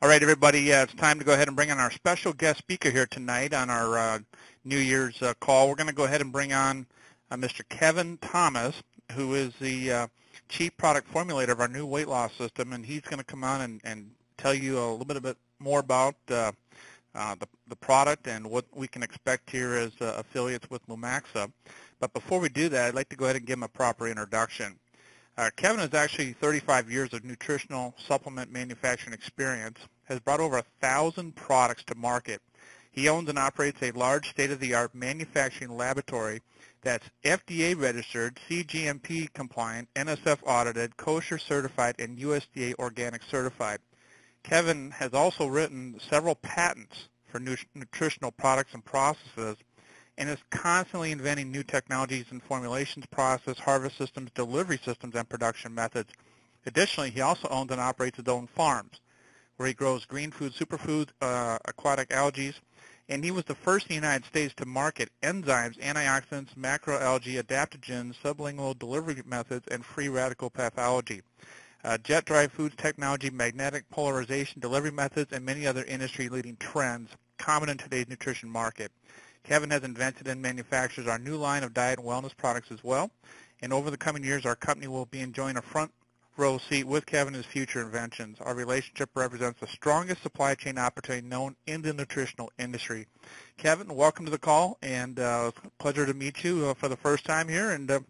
All right, everybody, it's time to go ahead and bring on our special guest speaker here tonight on our New Year's call. We're going to go ahead and bring on Mr. Kevin Thomas, who is the chief product formulator of our new weight loss system, and he's going to come on and tell you a little bit more about the product and what we can expect here as affiliates with Lumaxa. But before we do that, I'd like to go ahead and give him a proper introduction. Kevin has actually 35 years of nutritional supplement manufacturing experience, has brought over 1,000 products to market. He owns and operates a large state-of-the-art manufacturing laboratory that's FDA registered, CGMP compliant, NSF audited, kosher certified, and USDA organic certified. Kevin has also written several patents for nutritional products and processes, and is constantly inventing new technologies and formulations, process, harvest systems, delivery systems, and production methods. Additionally, he also owns and operates his own farms, where he grows green food, superfoods, aquatic algae, and he was the first in the United States to market enzymes, antioxidants, macroalgae, adaptogens, sublingual delivery methods, and free radical pathology. Jet-dry foods technology, magnetic polarization, delivery methods, and many other industry-leading trends common in today's nutrition market. Kevin has invented and manufactures our new line of diet and wellness products as well. And over the coming years, our company will be enjoying a front row seat with Kevin and his future inventions. Our relationship represents the strongest supply chain opportunity known in the nutritional industry. Kevin, welcome to the call, and pleasure to meet you for the first time here and to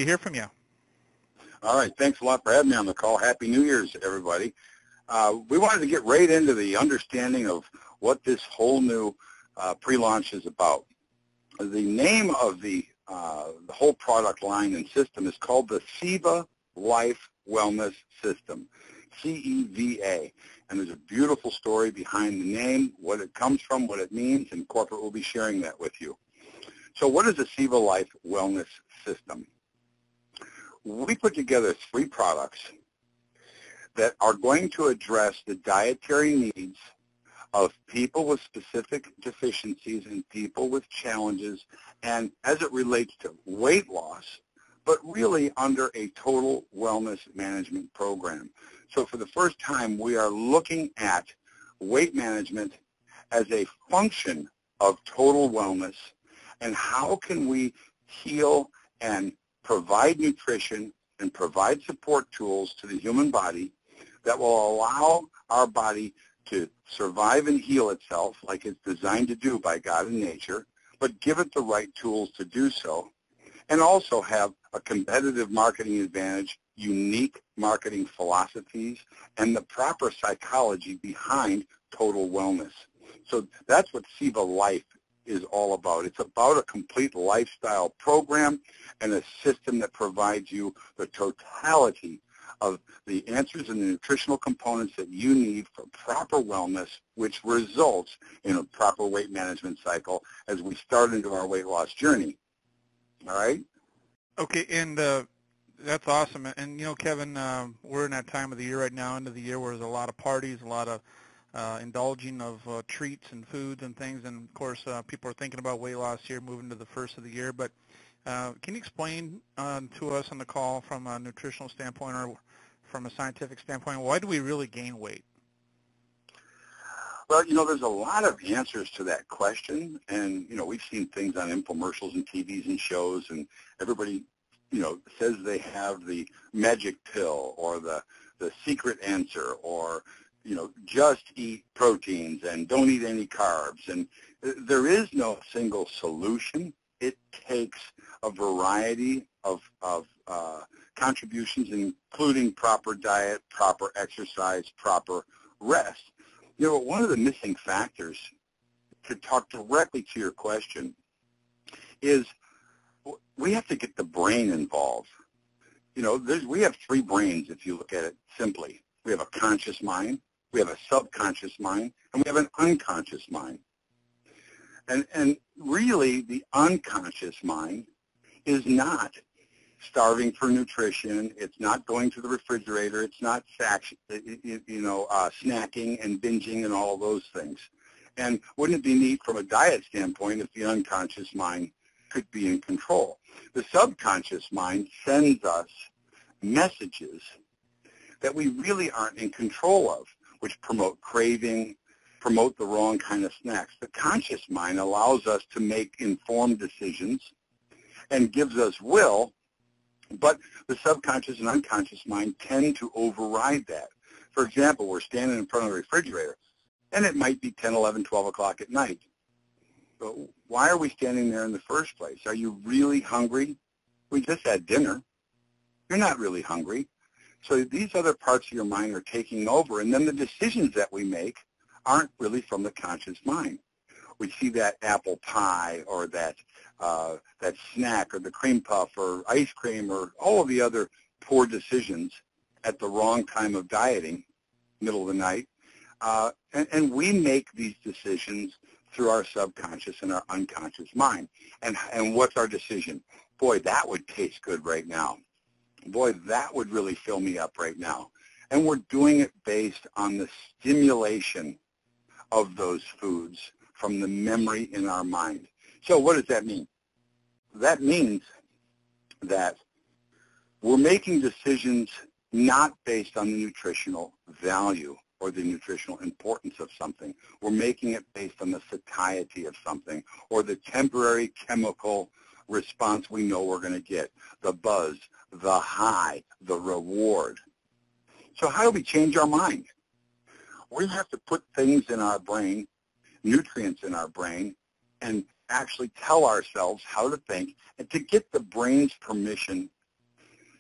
hear from you. All right, thanks a lot for having me on the call. Happy New Year's, everybody. We wanted to get right into the understanding of what this whole new pre-launch is about. The name of the whole product line and system is called the Ceva Life Wellness System, CEVA. And there's a beautiful story behind the name, what it comes from, what it means, and corporate will be sharing that with you. So what is the Ceva Life Wellness System? We put together 3 products that are going to address the dietary needs of people with specific deficiencies and people with challenges, and as it relates to weight loss, but really under a total wellness management program. So for the first time, we are looking at weight management as a function of total wellness, and how can we heal and provide nutrition and provide support tools to the human body that will allow our body to survive and heal itself like it's designed to do by God and nature, but give it the right tools to do so, and also have a competitive marketing advantage, unique marketing philosophies, and the proper psychology behind total wellness. So that's what Ceva Life is all about. It's about a complete lifestyle program and a system that provides you the totality of the answers and the nutritional components that you need for proper wellness, which results in a proper weight management cycle as we start into our weight loss journey. All right? Okay, and that's awesome. And, you know, Kevin, we're in that time of the year right now, end of the year, where there's a lot of parties, a lot of indulging of treats and foods and things. And, of course, people are thinking about weight loss here moving to the first of the year. But can you explain to us on the call from a nutritional standpoint or from a scientific standpoint, why do we really gain weight? Well, you know, there's a lot of answers to that question. And, you know, we've seen things on infomercials and TVs and shows, and everybody, you know, says they have the magic pill or the secret answer, or, you know, just eat proteins and don't eat any carbs. And there is no single solution. It takes a variety of contributions, including proper diet, proper exercise, proper rest. You know, one of the missing factors, to talk directly to your question, is we have to get the brain involved. You know, we have 3 brains if you look at it simply. We have a conscious mind, we have a subconscious mind, and we have an unconscious mind. And really, the unconscious mind is not starving for nutrition. It's not going to the refrigerator. It's not snacking and binging and all of those things. And wouldn't it be neat from a diet standpoint if the unconscious mind could be in control? The subconscious mind sends us messages that we really aren't in control of. which promote craving, promote the wrong kind of snacks. The conscious mind allows us to make informed decisions and gives us will, but the subconscious and unconscious mind tend to override that. For example, we're standing in front of the refrigerator, and it might be 10, 11, 12 o'clock at night. But why are we standing there in the first place? Are you really hungry? We just had dinner. You're not really hungry. So these other parts of your mind are taking over, and then the decisions that we make aren't really from the conscious mind. We see that apple pie or that snack or the cream puff or ice cream or all of the other poor decisions at the wrong time of dieting, middle of the night. And we make these decisions through our subconscious and our unconscious mind. And what's our decision? Boy, that would taste good right now. Boy, that would really fill me up right now. And we're doing it based on the stimulation of those foods from the memory in our mind. So what does that mean? That means that we're making decisions not based on the nutritional value or the nutritional importance of something. We're making it based on the satiety of something or the temporary chemical response we know we're going to get, the buzz, the high, the reward. So how do we change our mind? We have to put things in our brain, nutrients in our brain, and actually tell ourselves how to think and to get the brain's permission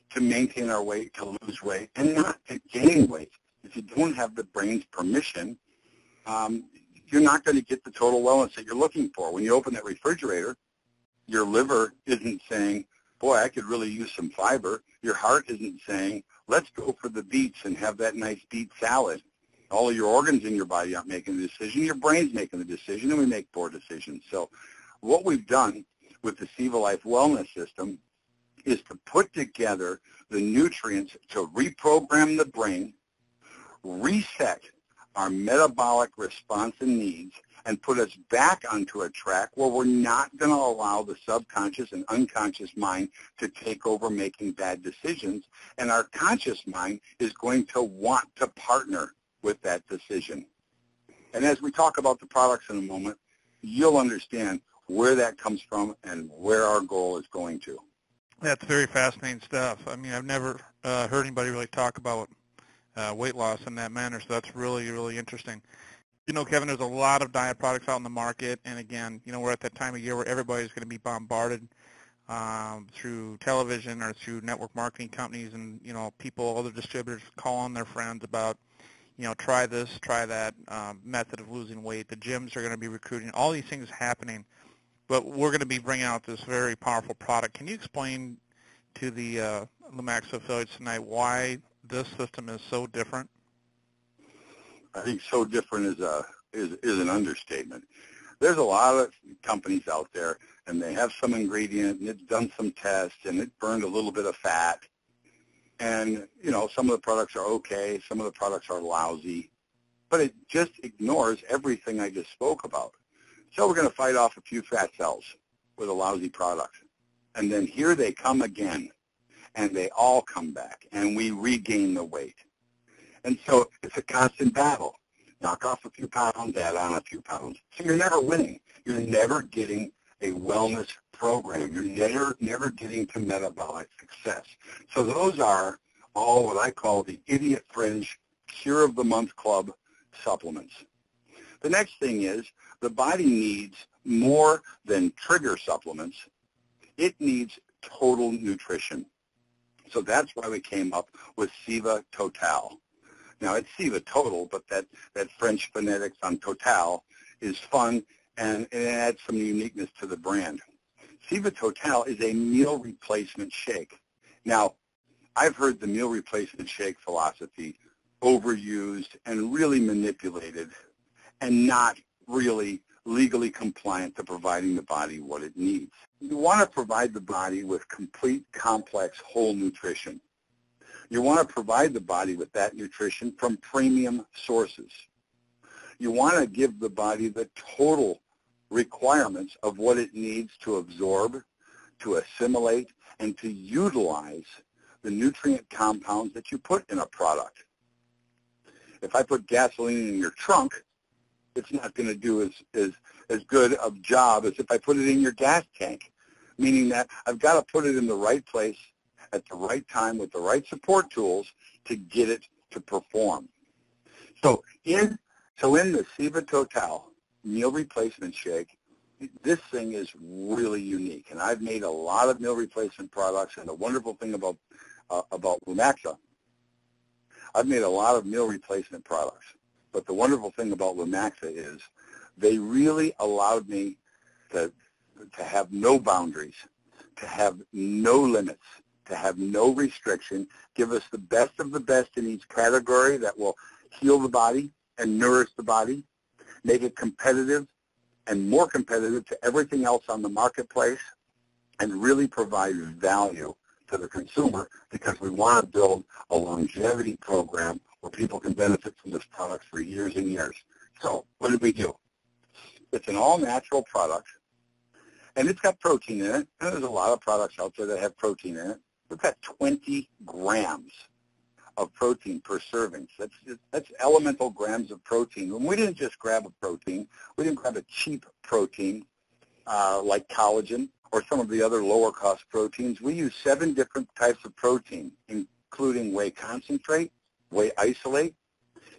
to maintain our weight, to lose weight, and not to gain weight. If you don't have the brain's permission, you're not going to get the total wellness that you're looking for. When you open that refrigerator, your liver isn't saying, boy, I could really use some fiber. Your heart isn't saying, let's go for the beets and have that nice beet salad. All of your organs in your body aren't making the decision. Your brain's making the decision, and we make poor decisions. So what we've done with the Ceva Life Wellness System is to put together the nutrients to reprogram the brain, reset our metabolic response and needs, and put us back onto a track where we're not going to allow the subconscious and unconscious mind to take over making bad decisions, and our conscious mind is going to want to partner with that decision. And as we talk about the products in a moment, you'll understand where that comes from and where our goal is going to. That's very fascinating stuff. I mean, I've never heard anybody really talk about weight loss in that manner, so that's really, really interesting. You know, Kevin, there's a lot of diet products out in the market, and again, you know, we're at that time of year where everybody's going to be bombarded through television or through network marketing companies, and, you know, people, other distributors calling their friends about, you know, try this, try that method of losing weight. The gyms are going to be recruiting. All these things happening, but we're going to be bringing out this very powerful product. Can you explain to the Lumaxa affiliates tonight why this system is so different? I think so different is an understatement. There's a lot of companies out there, and they have some ingredient, and it's done some tests, and it burned a little bit of fat. And, you know, some of the products are okay, some of the products are lousy, but it just ignores everything I just spoke about. So we're going to fight off a few fat cells with a lousy product. And then here they come again, and they all come back, and we regain the weight. And so it's a constant battle. Knock off a few pounds, add on a few pounds. So you're never winning. You're never getting a wellness program. You're never getting to metabolic success. So those are all what I call the idiot fringe cure of the month club supplements. The next thing is the body needs more than trigger supplements. It needs total nutrition. So that's why we came up with Ceva Total. Now, it's Ceva Total, but that French phonetics on Total is fun, and it adds some uniqueness to the brand. Ceva Total is a meal replacement shake. Now, I've heard the meal replacement shake philosophy overused and really manipulated and not really legally compliant to providing the body what it needs. You want to provide the body with complete, complex, whole nutrition. You want to provide the body with that nutrition from premium sources. You want to give the body the total requirements of what it needs to absorb, to assimilate, and to utilize the nutrient compounds that you put in a product. If I put gasoline in your trunk, it's not going to do as good a job as if I put it in your gas tank, meaning that I've got to put it in the right place at the right time with the right support tools to get it to perform. So in the Ceva Total meal replacement shake, this thing is really unique. And I've made a lot of meal replacement products, and the wonderful thing about Lumaxa, I've made a lot of meal replacement products. But the wonderful thing about Lumaxa is they really allowed me to have no boundaries, to have no limits, to have no restriction, give us the best of the best in each category that will heal the body and nourish the body, make it competitive and more competitive to everything else on the marketplace, and really provide value to the consumer, because we want to build a longevity program where people can benefit from this product for years and years. So what did we do? It's an all-natural product, and it's got protein in it. And there's a lot of products out there that have protein in it. We've got 20 grams of protein per serving. That's elemental grams of protein. And we didn't just grab a protein. We didn't grab a cheap protein like collagen or some of the other lower-cost proteins. We use 7 different types of protein, including whey concentrate, whey isolate,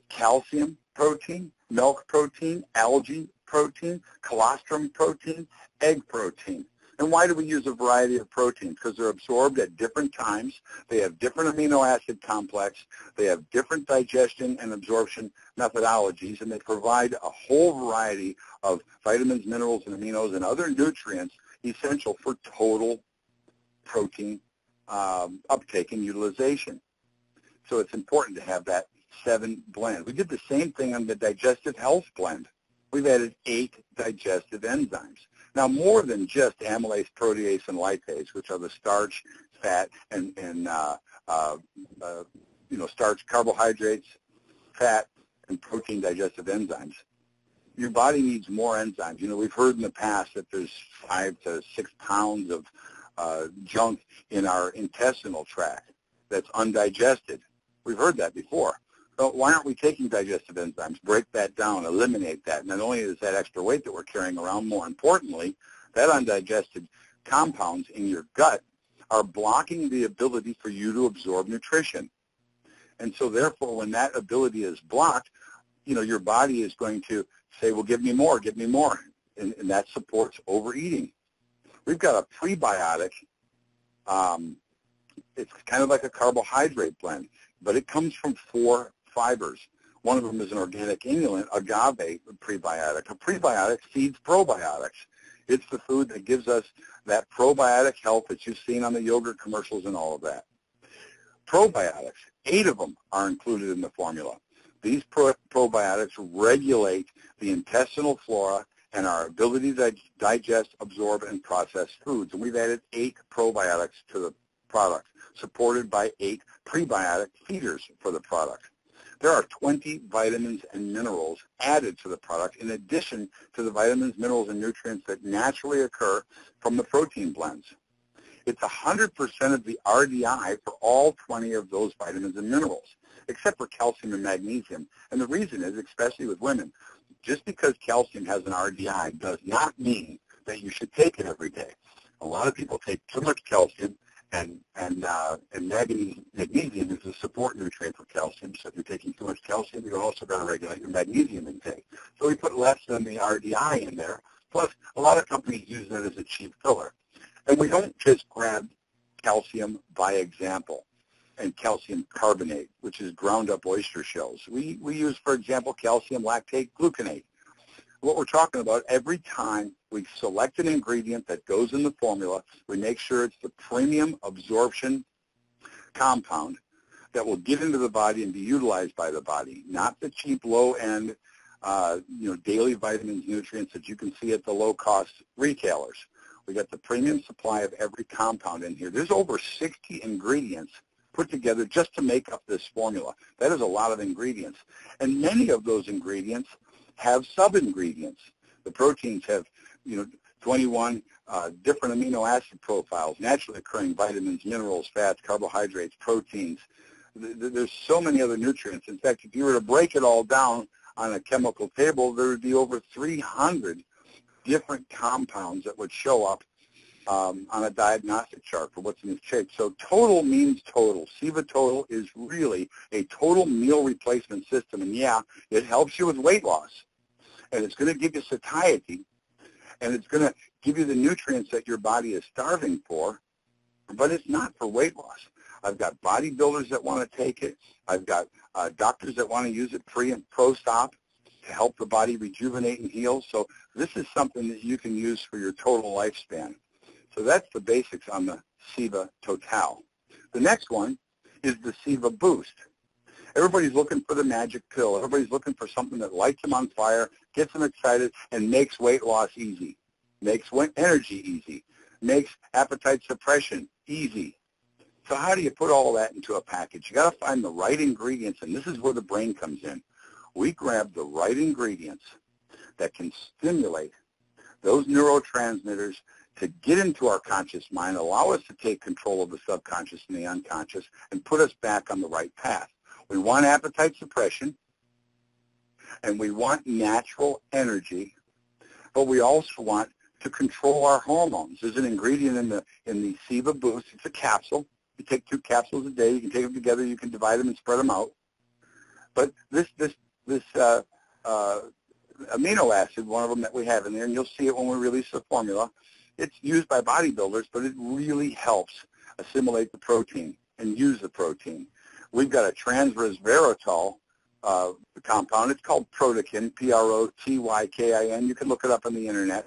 calcium protein, milk protein, algae protein, colostrum protein, egg protein. And why do we use a variety of proteins? Because they're absorbed at different times. They have different amino acid complex. They have different digestion and absorption methodologies, and they provide a whole variety of vitamins, minerals, and aminos and other nutrients essential for total protein uptake and utilization. So it's important to have that 7 blend. We did the same thing on the digestive health blend. We've added 8 digestive enzymes. Now, more than just amylase, protease, and lipase, which are the starch, fat, and starch, carbohydrates, fat, and protein digestive enzymes. Your body needs more enzymes. We've heard in the past that there's 5 to 6 pounds of junk in our intestinal tract that's undigested. We've heard that before. So why aren't we taking digestive enzymes? Break that down, eliminate that. Not only is that extra weight that we're carrying around, more importantly, that undigested compounds in your gut are blocking the ability for you to absorb nutrition. And so therefore, when that ability is blocked, your body is going to say, well, give me more, give me more. And that supports overeating. We've got a prebiotic. It's kind of like a carbohydrate blend, but it comes from 4 fibers. One of them is an organic inulin, agave prebiotic. A prebiotic feeds probiotics. It's the food that gives us that probiotic health that you've seen on the yogurt commercials and all of that. Probiotics, 8 of them are included in the formula. These probiotics regulate the intestinal flora and our ability to digest, absorb, and process foods. And we've added 8 probiotics to the product, supported by 8 prebiotic feeders for the product. There are 20 vitamins and minerals added to the product in addition to the vitamins, minerals, and nutrients that naturally occur from the protein blends. It's 100% of the RDI for all 20 of those vitamins and minerals, except for calcium and magnesium. And the reason is, especially with women, just because calcium has an RDI does not mean that you should take it every day. A lot of people take too much calcium, and magnesium is a support nutrient for calcium. So if you're taking too much calcium, you're also going to regulate your magnesium intake. So we put less than the RDI in there. Plus, a lot of companies use that as a cheap filler. And we don't just grab calcium by example and calcium carbonate, which is ground up oyster shells. We use, for example, calcium lactate gluconate. What we're talking about, every time we select an ingredient that goes in the formula, we make sure it's the premium absorption compound that will get into the body and be utilized by the body, not the cheap, low-end, daily vitamins, nutrients that you can see at the low-cost retailers. We got the premium supply of every compound in here. There's over 60 ingredients put together just to make up this formula. That is a lot of ingredients. And many of those ingredients have sub-ingredients. The proteins have, 21 different amino acid profiles, naturally occurring vitamins, minerals, fats, carbohydrates, proteins, there's so many other nutrients. In fact, if you were to break it all down on a chemical table, there would be over 300 different compounds that would show up on a diagnostic chart for what's in this shake. So total means total. Ceva Total is really a total meal replacement system. And yeah, it helps you with weight loss. And it's going to give you satiety. And it's going to give you the nutrients that your body is starving for. But it's not for weight loss. I've got bodybuilders that want to take it. I've got doctors that want to use it pre and post-op to help the body rejuvenate and heal. So this is something that you can use for your total lifespan. So that's the basics on the Ceva Total. The next one is the Ceva Boost. Everybody's looking for the magic pill. Everybody's looking for something that lights them on fire, gets them excited, and makes weight loss easy, makes energy easy, makes appetite suppression easy. So how do you put all that into a package? You got to find the right ingredients, and this is where the brain comes in. We grab the right ingredients that can stimulate those neurotransmitters to get into our conscious mind, allow us to take control of the subconscious and the unconscious, and put us back on the right path. We want appetite suppression, and we want natural energy, but we also want to control our hormones. There's an ingredient in the Ceva Boost. It's a capsule. You take 2 capsules a day. You can take them together. You can divide them and spread them out. But this amino acid, one of them that we have in there, and you'll see it when we release the formula, it's used by bodybuilders, but it really helps assimilate the protein and use the protein. We've got a transresveratrol compound. It's called Protekin, Protykin. You can look it up on the internet.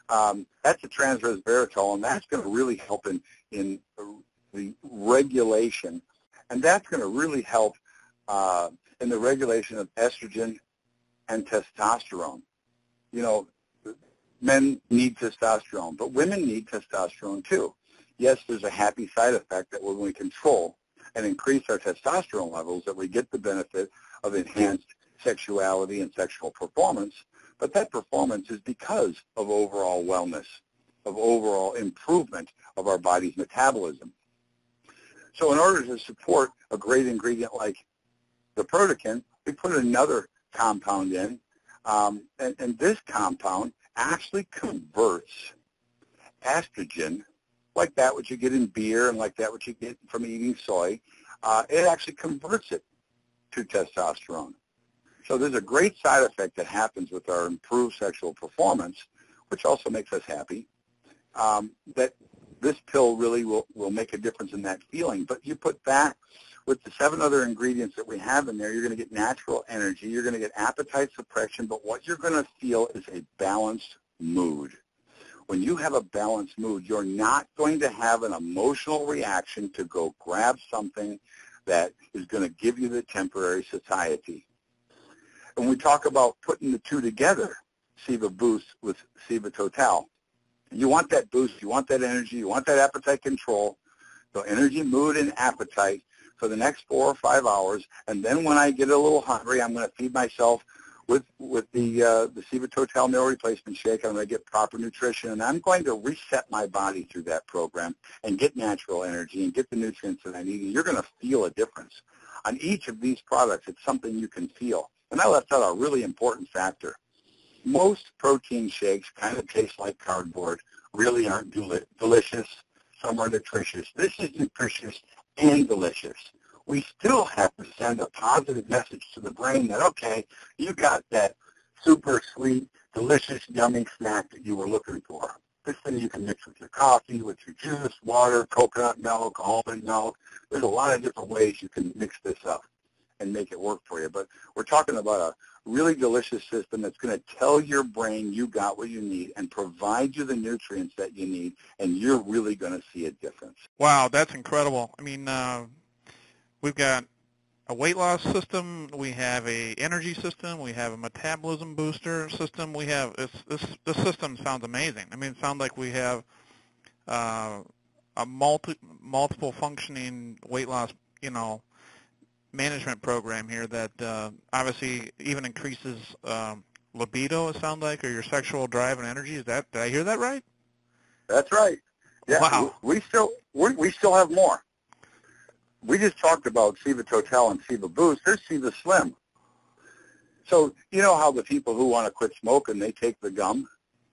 That's a transresveratrol, and that's going to really help in the regulation, and that's going to really help in the regulation of estrogen and testosterone. You know, men need testosterone, but women need testosterone too. Yes, there's a happy side effect that when we control and increase our testosterone levels, that we get the benefit of enhanced sexuality and sexual performance, but that performance is because of overall wellness, of overall improvement of our body's metabolism. So in order to support a great ingredient like the Protekin, we put another compound in, and this compound actually converts estrogen, like that which you get in beer and like that which you get from eating soy. It actually converts it to testosterone. So there's a great side effect that happens with our improved sexual performance, which also makes us happy, that this pill really will make a difference in that feeling. But you put that with the 7 other ingredients that we have in there, you're going to get natural energy, you're going to get appetite suppression, but what you're going to feel is a balanced mood. When you have a balanced mood, you're not going to have an emotional reaction to go grab something that is going to give you the temporary satiety. When we talk about putting the two together, Ceva Boost with Ceva Total, you want that boost, you want that energy, you want that appetite control, so energy, mood, and appetite for the next 4 or 5 hours, and then when I get a little hungry, I'm going to feed myself with the Ceva Total meal replacement shake. I'm going to get proper nutrition, and I'm going to reset my body through that program and get natural energy and get the nutrients that I need, and you're going to feel a difference. On each of these products, it's something you can feel. And I left out a really important factor. Most protein shakes kind of taste like cardboard, really aren't delicious. Some are nutritious. This is nutritious and delicious. We still have to send a positive message to the brain that, okay, you got that super sweet, delicious, yummy snack that you were looking for. This thing you can mix with your coffee, with your juice, water, coconut milk, almond milk. There's a lot of different ways you can mix this up and make it work for you. But we're talking about a really delicious system that's going to tell your brain you got what you need and provide you the nutrients that you need, and you're really going to see a difference. Wow, that's incredible. I mean, we've got a weight loss system, we have a energy system, we have a metabolism booster system. We have this system sounds amazing. I mean, it sounds like we have a multiple functioning weight loss, management program here that obviously even increases libido, it sounds like, or your sexual drive and energy. Did I hear that right? That's right. Yeah. Wow. We still have more. We just talked about Ceva Total and Ceva Boost. There's Ceva Slim. So you know how the people who want to quit smoking, they take the gum,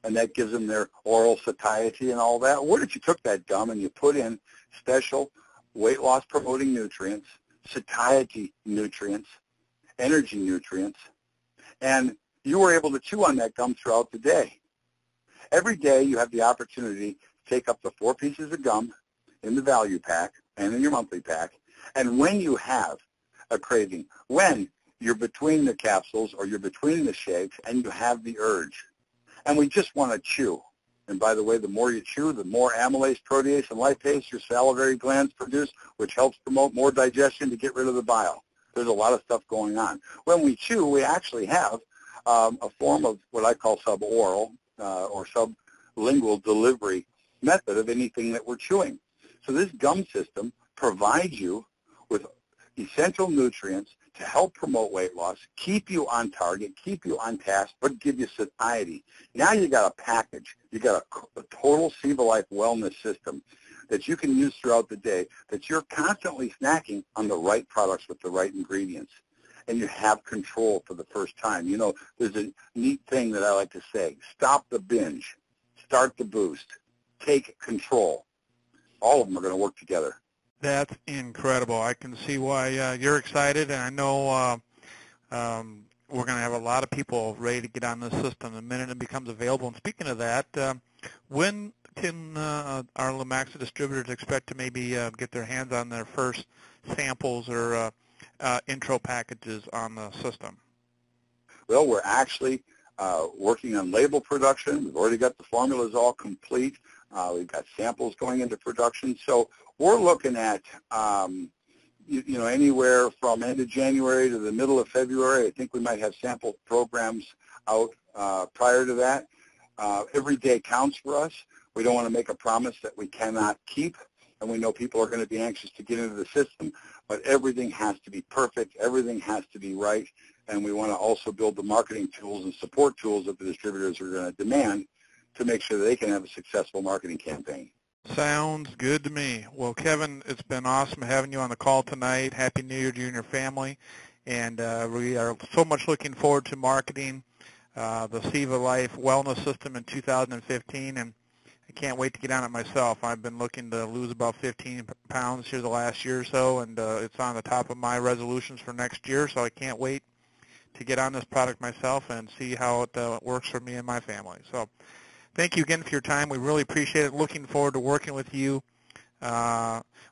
and that gives them their oral satiety and all that. What if you took that gum and you put in special weight loss promoting nutrients, satiety nutrients, energy nutrients, and you were able to chew on that gum throughout the day? Every day you have the opportunity to take up the 4 pieces of gum in the value pack and in your monthly pack, and when you have a craving, when you're between the capsules or you're between the shakes and you have the urge, and we just want to chew. And by the way, the more you chew, the more amylase, protease, and lipase your salivary glands produce, which helps promote more digestion to get rid of the bile. There's a lot of stuff going on. When we chew, we actually have a form of what I call suboral or sublingual delivery method of anything that we're chewing. So this gum system provides you with essential nutrients to help promote weight loss, keep you on target, keep you on task, but give you satiety. Now you got a package. You got a total Ceva Life wellness system that you can use throughout the day, that you're constantly snacking on the right products with the right ingredients. And you have control for the first time. You know, there's a neat thing that I like to say. Stop the binge. Start the boost. Take control. All of them are going to work together. That's incredible. I can see why you're excited, and I know we're going to have a lot of people ready to get on this system the minute it becomes available. And speaking of that, when can our Lumaxa distributors expect to maybe get their hands on their first samples or intro packages on the system? Well, we're actually working on label production. We've already got the formulas all complete. We've got samples going into production. So we're looking at, you know, anywhere from end of January to the middle of February. I think we might have sample programs out prior to that. Every day counts for us. We don't want to make a promise that we cannot keep, and we know people are going to be anxious to get into the system, but everything has to be perfect. Everything has to be right, and we want to also build the marketing tools and support tools that the distributors are going to demand to make sure that they can have a successful marketing campaign. Sounds good to me. Well, Kevin, it's been awesome having you on the call tonight. Happy New Year to you and your family. And we are so much looking forward to marketing the Ceva Life Wellness System in 2015. And I can't wait to get on it myself. I've been looking to lose about 15 pounds here the last year or so, and it's on the top of my resolutions for next year. So I can't wait to get on this product myself and see how it works for me and my family. So thank you again for your time. We really appreciate it. Looking forward to working with you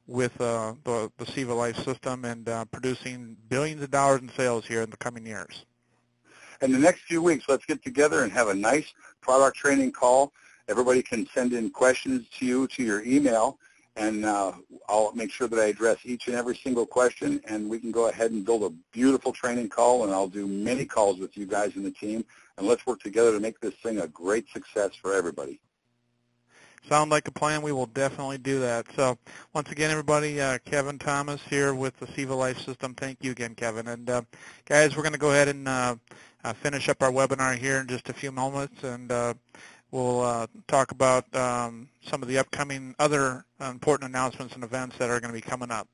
with the Ceva Life system and producing billions of dollars in sales here in the coming years. In the next few weeks, let's get together and have a nice product training call. Everybody can send in questions to you to your email, and I'll make sure that I address each and every single question, and we can go ahead and build a beautiful training call, and I'll do many calls with you guys and the team, and let's work together to make this thing a great success for everybody. Sound like a plan. We will definitely do that. So once again, everybody, Kevin Thomas here with the Ceva Life System. Thank you again, Kevin. And guys, we're going to go ahead and finish up our webinar here in just a few moments, and we'll talk about some of the upcoming other important announcements and events that are going to be coming up.